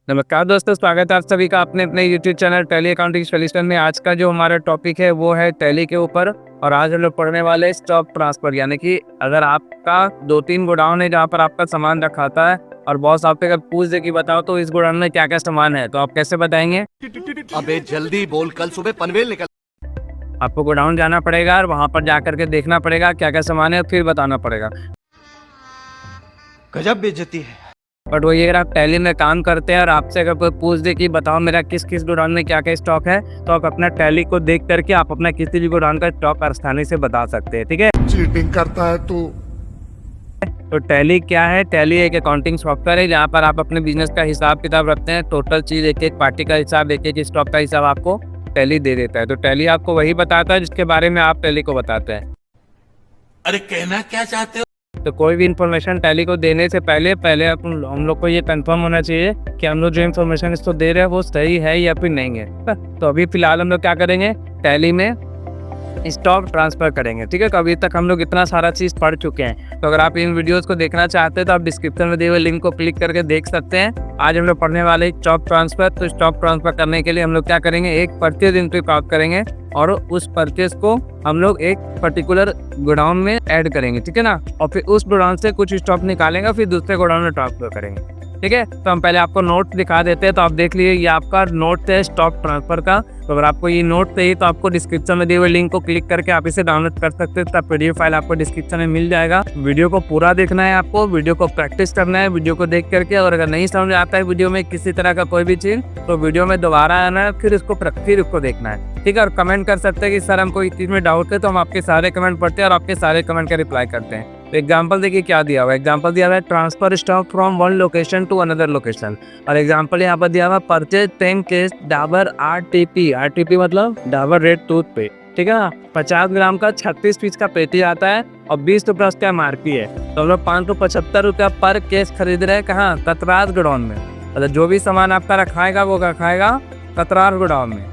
नमस्कार दोस्तों, स्वागत है आप सभी का अपने अपने YouTube channel tally accounting solution में। आज का जो हमारा टॉपिक है वो है टैली के ऊपर। और आज हम लोग पढ़ने वाले हैं स्टॉक ट्रांसफर, यानी कि अगर आपका 2-3 गोडाउन है जहाँ पर आपका सामान रखाता है और बॉस आपसे अगर पूछ दे कि बताओ तो इस गोडाउन में क्या क्या सामान है, तो आप कैसे बताएंगे? अबे जल्दी बोल, कल सुबह पनवेल निकल। आपको गोडाउन जाना पड़ेगा और वहाँ पर जा करके देखना पड़ेगा क्या क्या सामान है, फिर बताना पड़ेगा। गजब बेइज्जती है। बट वो ये अगर आप टैली में काम करते हैं और आपसे अगर कोई पूछ दे कि बताओ मेरा किस किस गोडाउन में क्या क्या स्टॉक है, तो आप अपना टैली को देख करके आप अपना किसी भी गोडाउन का स्टॉक आसानी से बता सकते हैं। ठीक है, चीटिंग करता है तो टैली क्या है? टैली एक अकाउंटिंग सॉफ्टवेयर है जहाँ पर आप अपने बिजनेस का हिसाब किताब रखते हैं। टोटल चीज एक एक पार्टी का हिसाब, एक एक स्टॉक का हिसाब आपको टैली दे देता है। तो टैली आपको वही बताता है जिसके बारे में आप टैली को बताते हैं। अरे कहना क्या चाहते हो? तो कोई भी इन्फॉर्मेशन टैली को देने से पहले हम लोग को ये कंफर्म होना चाहिए कि हम लोग जो इन्फॉर्मेशन इसको दे रहे हैं वो सही है या फिर नहीं है। तो अभी फिलहाल हम लोग क्या करेंगे, टैली में स्टॉक ट्रांसफर करेंगे। ठीक है, तो अभी तक हम लोग इतना सारा चीज़ पढ़ चुके हैं। तो अगर आप इन वीडियोस को देखना चाहते हैं तो आप डिस्क्रिप्शन में दिए हुए लिंक को क्लिक करके देख सकते हैं। आज हम लोग पढ़ने वाले स्टॉक ट्रांसफर। तो स्टॉक ट्रांसफर करने के लिए हम लोग क्या करेंगे, एक परचेज एंट्री प्राप्त करेंगे और उस परचेज को हम लोग एक पर्टिकुलर गोडाउन में ऐड करेंगे। ठीक है ना, और फिर उस गोडाउन से कुछ स्टॉक निकालेंगे, फिर दूसरे गोडाउन में ट्रांसफर करेंगे। ठीक है, तो हम पहले आपको नोट दिखा देते हैं। तो आप देख लीजिए, ये आपका नोट है स्टॉक ट्रांसफर का। तो अगर आपको ये नोट चाहिए तो आपको डिस्क्रिप्शन में दिए हुए लिंक को क्लिक करके आप इसे डाउनलोड कर सकते हैं। तब पीडीएफ फाइल आपको डिस्क्रिप्शन में मिल जाएगा। वीडियो को पूरा देखना है, आपको वीडियो को प्रैक्टिस करना है वीडियो को देख करके। और अगर नहीं समझ आता है वीडियो में किसी तरह का कोई भी चीज, तो वीडियो में दोबारा आना है, फिर उसको देखना है। ठीक है, और कमेंट कर सकते हैं कि सर हमको इस चीज में डाउट है, तो हम आपके सारे कमेंट पढ़ते हैं और आपके सारे कमेंट का रिप्लाई करते हैं। तो एग्जाम्पल देखिए क्या दिया हुआ है। एग्जाम्पल दिया हुआ है transfer stock from one location to another location. और एग्जाम्पल यहाँ पर दिया हुआ purchase 10 case Dabur RTP. RTP मतलब डाबर रेड टूथपेस्ट। ठीक है ना, 50 ग्राम का 36 पीस का पेटी आता है और 20 रुपये उसका एमआरपी है। तो हम लोग 575 रुपया पर केस खरीद रहे हैं। कहाँ? कतरार गोडाउन में। मतलब जो भी सामान आपका रखाएगा वो रखाएगा कतरार गोडाउन में।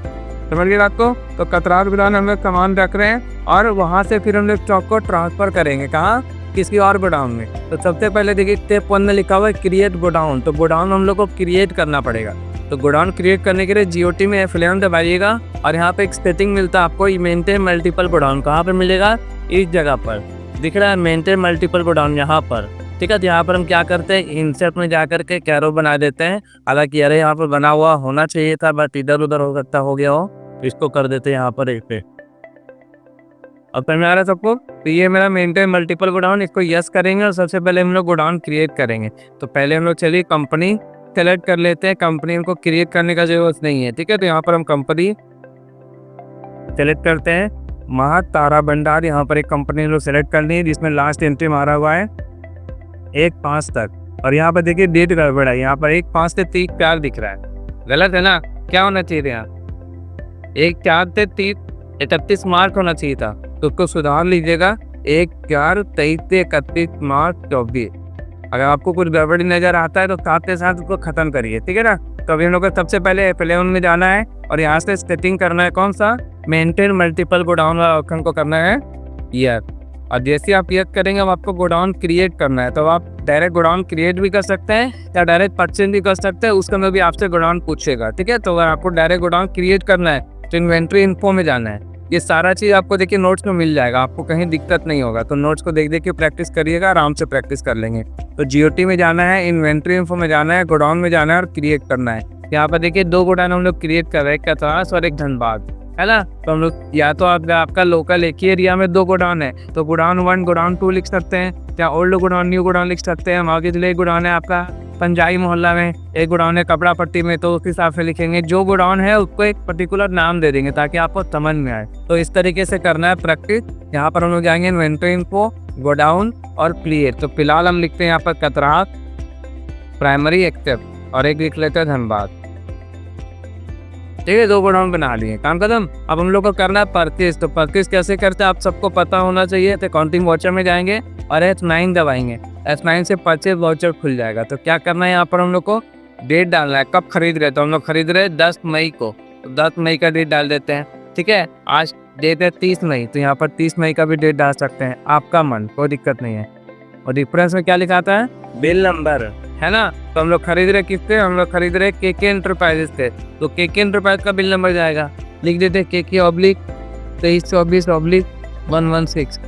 समझ गए बात को? तो कतरार गोडाउन हम लोग सामान रख रहे हैं और वहाँ से फिर हम लोग स्टॉक को ट्रांसफर करेंगे। कहाँ? किसी और गोडाउन में। तो सबसे पहले देखिए स्टेप 1 में लिखा हुआ है क्रिएट गोडाउन। तो गोडाउन हम लोग को क्रिएट करना पड़ेगा। तो गोडाउन क्रिएट करने के लिए जीओटी में F11 दबाइएगा और यहाँ पे एक सेटिंग मिलता है आपको, मेंटेन मल्टीपल गोडाउन। कहाँ पर मिलेगा? इस जगह पर दिख रहा है मेंटेन मल्टीपल गोडाउन, यहाँ पर। ठीक है, तो यहाँ पर हम क्या करते हैं, इंसर्ट में जा करके कैरो बना देते हैं। हालांकि अरे यहाँ पर बना हुआ होना चाहिए था, बट इधर उधर हो सकता हो गया हो, तो इसको कर देते हैं यहाँ पर एक पे। अब समझ में आ रहा है सबको? तो ये मेरा मेंटेन मल्टीपल गोडाउन, इसको यस करेंगे और सबसे पहले हम लोग गोडाउन क्रिएट करेंगे। तो पहले हम लोग चलिए कंपनी सेलेक्ट कर लेते हैं। कंपनी हमको क्रिएट करने का जरूरत नहीं है। ठीक है, तो यहाँ पर हम कंपनी सेलेक्ट करते हैं, महातारा भंडार। यहाँ पर एक कंपनी हम लोग सेलेक्ट करनी है जिसमें लास्ट एंट्री मारा हुआ है 1/5 तक। और यहाँ पर देखिए डेट गड़बड़ है, यहाँ पर 1/5 से 30/4 दिख रहा है। गलत है ना? क्या होना चाहिए यहाँ? 1/4 से 31 मार्च होना चाहिए था, तो उसको सुधार लीजिएगा 1/4/23 से 31 मार्च 24। अगर आपको कुछ गड़बड़ी नजर आता है तो साथ के साथ उसको खत्म करिए। ठीक है ना? तो अभी हम लोग को सबसे पहले F11 में जाना है और यहाँ से सेटिंग करना है, कौन सा? मेंटेन मल्टीपल गोडाउन वाला ऑप्शन को करना है यस। और जैसे आप यस करेंगे अब आपको गोडाउन क्रिएट करना है। तो आप डायरेक्ट गोडाउन क्रिएट भी कर सकते हैं या डायरेक्ट परचेज भी कर सकते हैं, उसके में भी आपसे गोडाउन पूछेगा। ठीक है, तो अगर आपको डायरेक्ट गोडाउन क्रिएट करना है तो इन्वेंट्री इन्फो में जाना है। ये सारा चीज़ आपको देखिए नोट्स में मिल जाएगा, आपको कहीं दिक्कत नहीं होगा। तो नोट्स को देख के प्रैक्टिस करिएगा, आराम से प्रैक्टिस कर लेंगे। तो जीओटी में जाना है, इन्वेंट्री इन्फो में जाना है, गोडाउन में जाना है और क्रिएट करना है। यहाँ पर देखिए 2 गोडाउन हम लोग क्रिएट कर रहे हैं, कतरास और एक धनबाद, है ना? तो हम लोग या तो आपका लोकल एक ही एरिया में 2 गोडाउन है तो गोडाउन 1 गोडाउन 2 लिख सकते हैं, या ओल्ड गोडाउन न्यू गोडाउन लिख सकते हैं। आगे चले गोडाउन है आपका पंजाई मोहल्ला में, एक गोडाउन है कपड़ा पट्टी में, तो उस हिसाब से लिखेंगे। जो गोडाउन है उसको एक पर्टिकुलर नाम दे देंगे ताकि आपको समझ में आए। तो इस तरीके से करना है प्रैक्टिस। यहाँ पर हम लोग जाएंगे इन्वेंट्री इन्फो, गोडाउन और क्लियर। तो फिलहाल हम लिखते हैं यहाँ पर कतरास प्राइमरी एक्सेप्ट और एक लिख लेते हैं धनबाद। ठीक है, 2 गोडाउन बना लिए, काम खत्म। अब हम लोग को करना है परचेज। तो परचेज कैसे करते हैं आप सबको पता होना चाहिए। तो अकाउंटिंग वाउचर में जाएंगे और F9 दबाएंगे, F9 से परचेज वाउचर खुल जाएगा। तो क्या करना है, यहाँ पर हम लोग को डेट डालना है, कब खरीद रहे। तो हम लोग खरीद रहे 10 मई को, तो 10 मई का डेट डाल देते हैं। ठीक है, आज डेट है 30 मई, तो यहाँ पर 30 मई का भी डेट डाल सकते हैं, आपका मन, कोई दिक्कत नहीं है। और डिफरेंस में क्या लिखाता है? बिल नंबर, है ना। तो हम लोग खरीद रहे किससे, हम लोग खरीद रहे के एंटरप्राइजेस से, तो के एंटरप्राइज का बिल नंबर जाएगा, लिख देते के ऑब्लिक 2324/116।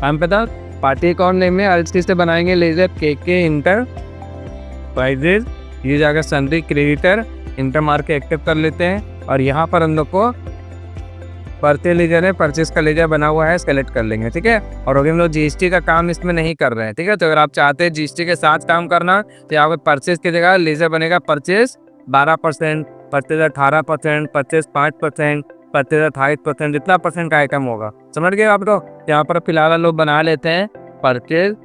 हम पता पार्टी अकाउंट नेम में अलसी से बनाएंगे लेजर के एंटरप्राइजेज, ये जाएगा सन्ड्री क्रेडिटर, इंटर मार के एक्टिव कर लेते हैं और यहाँ पर हम लोग को परचेज लेजर है, परचेज का लेजर बना हुआ है, सेलेक्ट कर लेंगे, ठीक है। और अभी हम लोग जीएसटी का काम इसमें नहीं कर रहे हैं, ठीक है। तो अगर आप चाहते हैं जीएसटी के साथ काम करना तो यहाँ पे परचेज की जगह लेजर बनेगा परचेज 12%, परचेज 18%, परचेज 5%, परचेज 28%, जितना परसेंट का आइटम होगा, समझ गए आप लोग। यहाँ पर फिलहाल हम लोग बना लेते हैं परचेज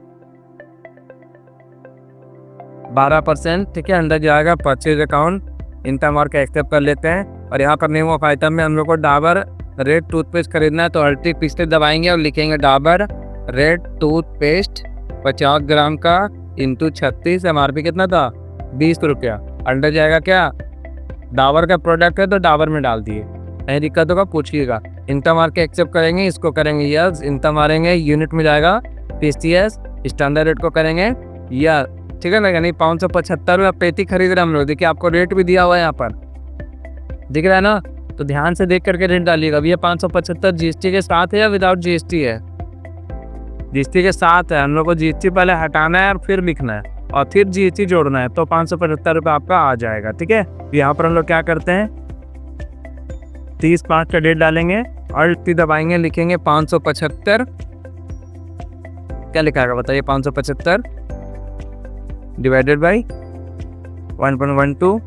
12%, ठीक है। अंदर जाएगा परचेज अकाउंट, इंटर मार के एक्सेप्ट कर लेते हैं और यहाँ पर नेम ऑफ आइटम में हम लोग को डाबर रेड टूथपेस्ट खरीदना है, तो अल्टी पिछले दबाएंगे और लिखेंगे डाबर रेड टूथपेस्ट 50 ग्राम का इंटू 36, MRP कितना था 20 रुपया। अंडर जाएगा क्या, डाबर का प्रोडक्ट है तो डाबर में डाल दिए, नहीं दिक्कत होगा पूछिएगा। इंटर मार के एक्सेप्ट करेंगे, इसको करेंगे यस, इंटर मारेंगे यूनिट में जाएगा PCS, स्टैंडर्ड रेट को करेंगे यस, ठीक है ना। यानी 575 पेटी खरीद रहे हम लोग, देखिए आपको रेट भी दिया हुआ है यहाँ पर, दिख रहा है ना। तो ध्यान से देख करके रेट डालिएगा। अब ये 575 जीएसटी के साथ है या विदाउट जीएसटी है, जीएसटी के साथ है। हम लोग को जीएसटी पहले हटाना है और फिर लिखना है और फिर जीएसटी जोड़ना है, तो 575 रुपये आपका आ जाएगा, ठीक है। यहाँ पर हम लोग क्या करते हैं 30/5 का डेट डालेंगे और दबाएंगे, लिखेंगे 575, क्या लिखा है बताइए, 575 डिवाइडेड बाई 1.12,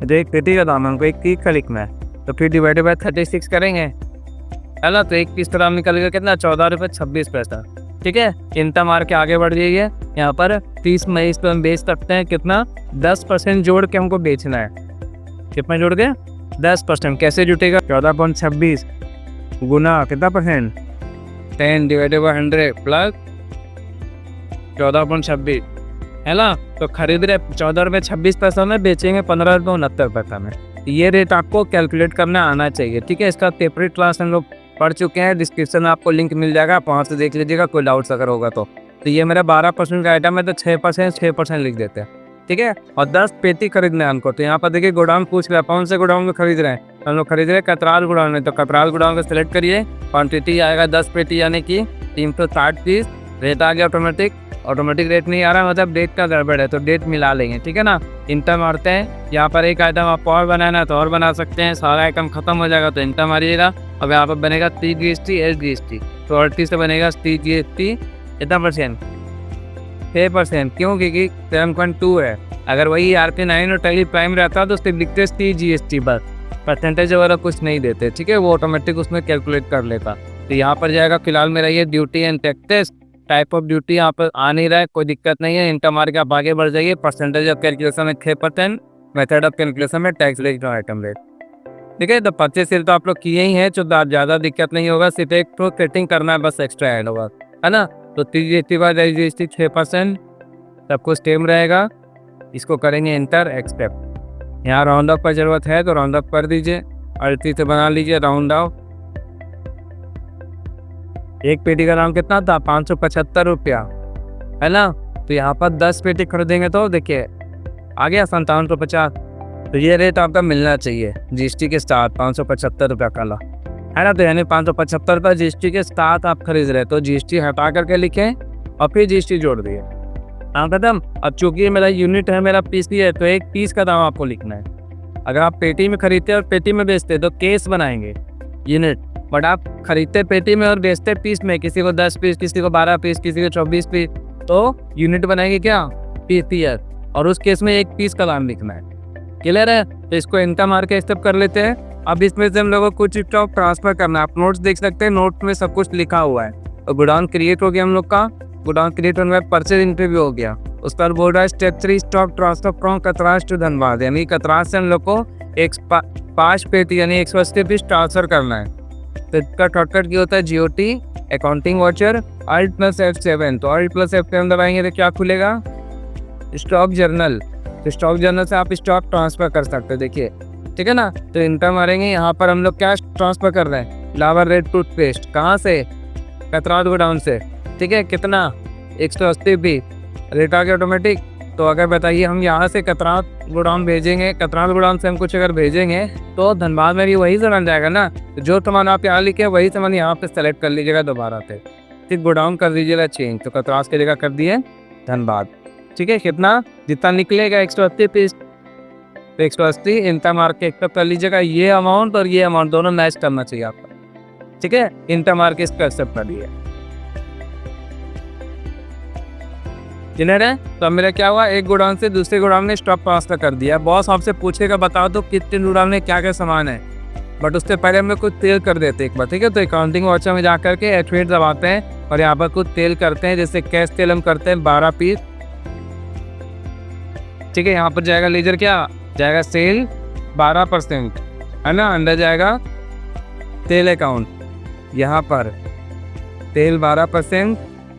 जो एक पेटी का दाम है हमको एक पीस का लिखना है, तो फिर डिवाइडेड बाय 36 करेंगे, है ना। तो एक पीस का दाम निकलेगा कितना 14 रुपये 26 पैसा, ठीक है। इंटर मार के आगे बढ़ जाइए। यहाँ पर 30 मई इस पर हम बेच सकते हैं कितना 10% जोड़ के हमको बेचना है, कितना जोड़ के 10%, कैसे जुटेगा 14.26 गुना कितना परसेंट 10 डिवाइडेड बाई 100 प्लस 14.26, है ना। तो खरीद रहे 14 रुपये 26 पैसा में, बेचेंगे 15 रुपये 69 पैसा में। ये रेट आपको कैलकुलेट करना आना चाहिए, ठीक है। इसका सेपरेट क्लास हम लोग पढ़ चुके हैं, डिस्क्रिप्शन में आपको लिंक मिल जाएगा, आप वहाँ से देख लीजिएगा, कोई डाउट्स अगर होगा तो ये मेरा 12% का आइटम है तो 6% लिख देते हैं, ठीक है। और 10 पेटी खरीदना है हमको, तो यहाँ पर देखिए गोडाउन पूछ रहा है कौन से गोडाउन में खरीद रहे हैं, हम लोग खरीद रहे हैं कतराल गोडाउन में, तो कतराल गोडाउन को सिलेक्ट करिए। क्वान्टिटी आएगा 10 पेटी यानी कि 360 पीस, रेट आ गया ऑटोमेटिक रेट नहीं आ रहा, मतलब डेट का गड़बड़ है तो डेट मिला लेंगे, ठीक है ना। इंटर मारते हैं, यहाँ पर एक आइटम आप और बनाना है तो और बना सकते हैं, सारा आइटम खत्म हो जाएगा तो इंटर मारिएगा। अब यहाँ पर बनेगा CGST SGST, तो 38 से बनेगा CGST कितना परसेंट 6%, क्यों क्योंकि 7.2 है। अगर वही RP9 और टैली प्राइम रहता तो सिर्फ लिखते CGST बस, परसेंटेज वगैरह कुछ नहीं देते, ठीक है, वो ऑटोमेटिक उसमें कैलकुलेट कर लेता। तो यहाँ पर जाएगा फिलहाल मेरा ये duty and taxes, type of duty यहाँ पर आ नहीं रहा है, कोई दिक्कत नहीं है। इंटर मार के आप आगे बढ़ जाइए। परसेंटेज ऑफ कैलकुलेशन में 6%, मेथड ऑफ कैलकुलेशन में टैक्स रेट और आइटम रेट, ठीक है। तो परचेज सेल तो आप लोग किए ही हैं, तो ज़्यादा दिक्कत नहीं होगा, सिर्फ एक तो सेटिंग करना है बस, एक्स्ट्रा ऐड होगा, है ना। तो CGST बाय SGST 6%, सब कुछ सेम रहेगा। इसको करेंगे इंटर एक्सेप्ट। यहाँ राउंड अप पर जरूरत है तो राउंड अप कर दीजिए, 38 से बना लीजिए राउंड अप। एक पेटी का दाम कितना था 575 रुपया, है ना। तो यहाँ पर 10 पेटी खरीदेंगे तो देखिए आ गया 5750, तो ये रेट आपका मिलना चाहिए GST के साथ 575 रुपया काला, है ना। तो यानी 575 रुपये GST के साथ आप खरीद रहे, तो GST हटा करके लिखें और फिर GST जोड़ दिए, हाँ खत्म। अब चूंकि मेरा यूनिट है, मेरा PC है, तो एक पीस का दाम आपको लिखना है। अगर आप पेटी में खरीदते और पेटी में बेचते तो केस बनाएंगे यूनिट, बट आप खरीदते पेटी में और बेचते पीस में, किसी को 10 पीस, किसी को 12 पीस, किसी को 24 पीस, तो यूनिट बनाएंगे क्या PCS, और उस केस में एक पीस का दाम लिखना है, क्लियर है। तो इसको इंटर मार के एक्सेप्ट कर लेते हैं। अब इसमें से हम लोगों को कुछ स्टॉक ट्रांसफर करना है, आप नोट्स देख सकते हैं, नोट में सब कुछ लिखा हुआ है। तो गोडाउन क्रिएट हो गया हम लोग का, गोडाउन क्रिएट होने के बाद परचेज इंटरव्यू हो गया, उस पर बोल रहा है step 3 stock transfer from Katras to Dhanbad, यानी कतरास से हम लोग को 5 पेटी यानी 180 पीस ट्रांसफर करना है। तो इसका शॉर्टकट क्या होता है GOT accounting watcher Alt + F7, तो Alt + F7 दबाएंगे तो क्या खुलेगा स्टॉक जर्नल, तो स्टॉक जर्नल से आप स्टॉक ट्रांसफर कर सकते हैं, देखिए ठीक है ना। तो इंटर मारेंगे, यहाँ पर हम लोग क्या ट्रांसफर कर रहे हैं डाबर रेड टूथपेस्ट, कहाँ से कतराल गोडाउन से, ठीक है। कितना 180 पीस, रेट आ गया ऑटोमेटिक। तो अगर बताइए हम यहाँ से कतरात गोडाउन भेजेंगे, कतरात गोडाउन से हम कुछ अगर भेजेंगे तो धनबाद में भी वही सामान जाएगा ना। तो जो सामान आप यहाँ लिखे वही सामान यहाँ पे सेलेक्ट कर लीजिएगा दोबारा से, फिर गोडाउन कर दीजिएगा चेंज। तो कतरात की जगह कर दिए धनबाद। ठीक है, कितना जितना निकलेगा 180 पीस, तो 180 इंटा मार के एक्सेप्ट कर लीजिएगा। ये अमाउंट और ये अमाउंट दोनों मैच करना चाहिए आपका। ठीक है, इंटा मार के इसको एक्सेप्ट कर लिया। क्लियर है। तो अब मेरा क्या हुआ, एक गोडाउन से दूसरे गोडाउन में स्टॉक ट्रांसफर कर दिया। बॉस आपसे पूछेगा बताओ तो कितने गोडाउन में क्या क्या सामान है, बट उससे पहले हम लोग कुछ तेल कर देते एक बार। ठीक है, तो अकाउंटिंग वाउचर में जाकर के H8 दबाते हैं और यहाँ पर कुछ तेल करते हैं। जैसे कैश तेल हम करते हैं 12 पीस। ठीक है, यहाँ पर जाएगा लेजर क्या जाएगा सेल 12% है ना, अंदर जाएगा तेल अकाउंट, यहाँ पर तेल 12%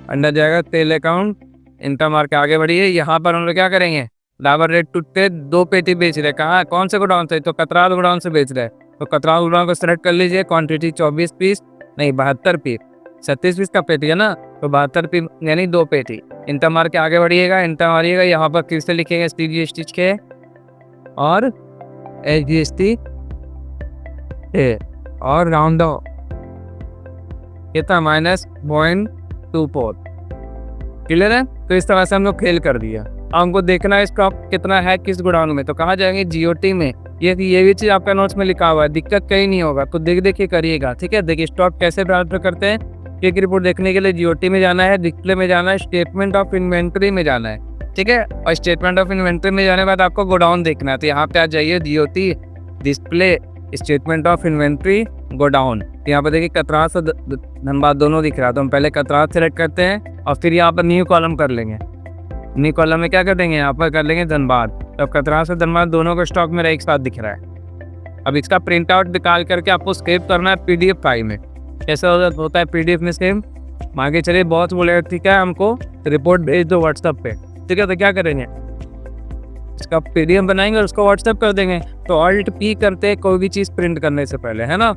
अंदर जाएगा तेल अकाउंट। इंटर मार के आगे बढ़िए। यहाँ पर हम लोग क्या करेंगे, डाबर रेट टूटते 2 पेटी बेच रहे। कहाँ कौन से गोडाउन से, तो कतरात गोडाउन से बेच रहे। तो कतरात गोडाउन को सेलेक्ट कर लीजिए। क्वांटिटी 24 पीस नहीं 72 पीस, 36 पीस का पेटी है ना, तो 72 पीस यानी 2 पेटी। इंटर मार के आगे बढ़िएगा, इंटर मारिएगा। यहाँ पर फिर से लिखेंगे CGST के और SGST और राउंड कितना -0.24। क्लियर है। तो इस तरह से हम लोग खेल कर दिया। अब हमको देखना है स्टॉक कितना है किस गोडाउन में, तो कहाँ जाएंगे GOT में। ये भी चीज़ आपका नोट्स में लिखा हुआ है, दिक्कत कहीं नहीं होगा, तो देख के करिएगा। ठीक है, देखिए स्टॉक कैसे ट्रांसफर करते हैं। एक रिपोर्ट देखने के लिए GOT में जाना है, डिस्प्ले में जाना है, स्टेटमेंट ऑफ इन्वेंट्री में जाना है। ठीक है, और स्टेटमेंट ऑफ इन्वेंट्री में जाने के बाद आपको गोडाउन देखना है। तो यहाँ पे आ जाइए GOT, display, statement of inventory, godown. यहाँ पर देखिए कतरात और धनबाद दोनों दिख रहा है। तो हम पहले कतरात सेलेक्ट करते हैं और फिर यहाँ पर न्यू कॉलम कर लेंगे। न्यू कॉलम में क्या कर देंगे, यहाँ पर कर लेंगे धनबाद। तो कतरात से धनबाद दोनों का स्टॉक मेरा एक साथ दिख रहा है। अब इसका प्रिंट आउट निकाल करके आपको सेव करना है PDF फाइल में। कैसे होता है PDF में सेव, आगे चलिए। बहुत बोले ठीक है हमको रिपोर्ट भेज दो व्हाट्सएप पे। ठीक है, तो क्या करेंगे, इसका PDF बनाएंगे और उसको व्हाट्सएप कर देंगे। तो Alt P करते हैं कोई भी चीज़ प्रिंट करने से पहले, है ना।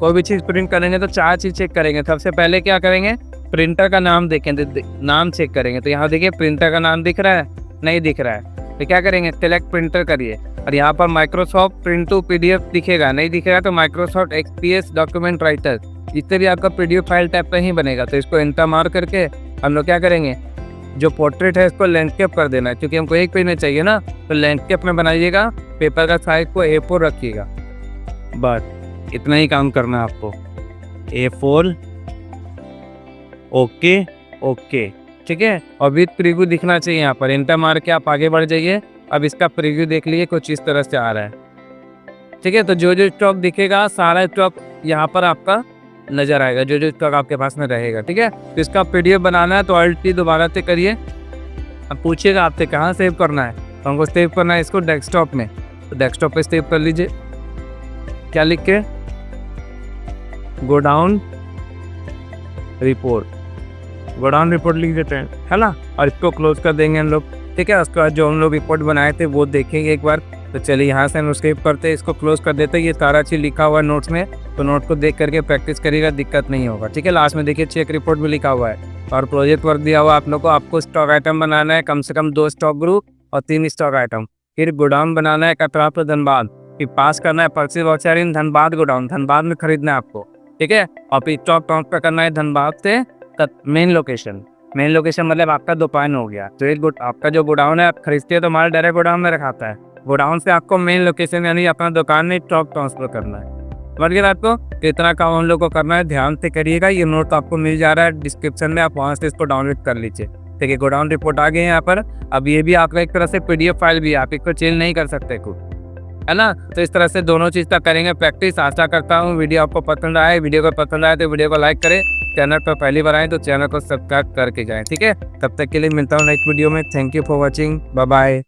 कोई भी चीज़ प्रिंट करेंगे तो 4 चीज़ चेक करेंगे। सबसे पहले क्या करेंगे, प्रिंटर का नाम देखेंगे, नाम चेक करेंगे। तो यहाँ देखिए प्रिंटर का नाम दिख रहा है, नहीं दिख रहा है, तो क्या करेंगे सेलेक्ट प्रिंटर करिए। और यहाँ पर माइक्रोसॉफ्ट प्रिंट टू PDF दिखेगा, नहीं दिखेगा तो माइक्रोसॉफ्ट XPS डॉक्यूमेंट राइटर, इससे भी आपका PDF फाइल टाइप पे ही बनेगा। तो इसको एंटर मार करके हम लोग क्या करेंगे, जो पोर्ट्रेट है इसको लैंडस्केप कर देना है, क्योंकि हमको एक पेज में चाहिए ना। तो लैंडस्केप में बनाइएगा, पेपर का साइज को A4 रखिएगा, बस इतना ही काम करना है आपको। A4 okay. ठीक है, और विद प्रीव्यू दिखना चाहिए। यहाँ पर एंटर मार के आप आगे बढ़ जाइए। अब इसका प्रीव्यू देख लीजिए, कुछ इस तरह से आ रहा है। ठीक है, तो जो स्टॉक दिखेगा सारा स्टॉक यहाँ पर आपका नजर आएगा, जो स्टॉक आपके पास में रहेगा। ठीक है, तो इसका PDF बनाना है तो Alt T दोबारा से करिए। अब पूछिएगा आपसे कहाँ सेव करना है, तो हमको सेव करना है इसको डेस्कटॉप में। तो डेस्कटॉप पे सेव कर लीजिए। क्या लिख के, गोडाउन रिपोर्ट लिख देते हैं, है ना। और इसको क्लोज कर देंगे हम लोग। ठीक है, उसके बाद जो हम लोग रिपोर्ट बनाए थे वो देखेंगे एक बार। तो चलिए यहाँ से हम स्किप करते हैं, इसको क्लोज कर देते हैं। ये सारा चीज़ लिखा हुआ है नोट्स में, तो नोट को देख करके प्रैक्टिस करिएगा, दिक्कत नहीं होगा। ठीक है, लास्ट में देखिए चेक रिपोर्ट भी लिखा हुआ है और प्रोजेक्ट वर्क दिया हुआ है आप लोग को। आपको स्टॉक आइटम बनाना है, कम से कम 2 स्टॉक ग्रुप और 3 स्टॉक आइटम। फिर गोडाउन बनाना है कतरात और धनबाद, फिर पास करना है परचेज वाउचर इन धनबाद गोडाउन, धनबाद में खरीदना है आपको। ठीक है, और फिर स्टॉक ट्रांसफर करना है धनबाद से मेन लोकेशन मतलब आपका दुकान हो गया। तो एक आपका जो गोडाउन है आप खरीदते हैं तो हमारा डायरेक्ट गोडाउन में रखाता है। गोडाउन से आपको मेन लोकेशन यानी अपना दुकान में स्टॉक ट्रांसफर करना है। समझ गए आपको, इतना काम हम लोग को करना है, ध्यान से करिएगा। ये नोट आपको मिल जा रहा है डिस्क्रिप्शन में, आप वहाँ से इसको डाउनलोड कर लीजिए। ठीक है, गोडाउन रिपोर्ट आ गए यहाँ पर। अब ये भी आपका एक तरह से PDF फाइल भी है, आप इसको चेंज नहीं कर सकते कुछ, है ना। तो इस तरह से दोनों चीज़ का करेंगे प्रैक्टिस। आशा करता हूँ वीडियो आपको पसंद आए। वीडियो को पसंद आए तो वीडियो को लाइक करें, चैनल पर पहली बार आए तो चैनल को सब्सक्राइब करके जाएं। ठीक है, तब तक के लिए मिलता हूँ नेक्स्ट वीडियो में। Thank you for watching, bye bye.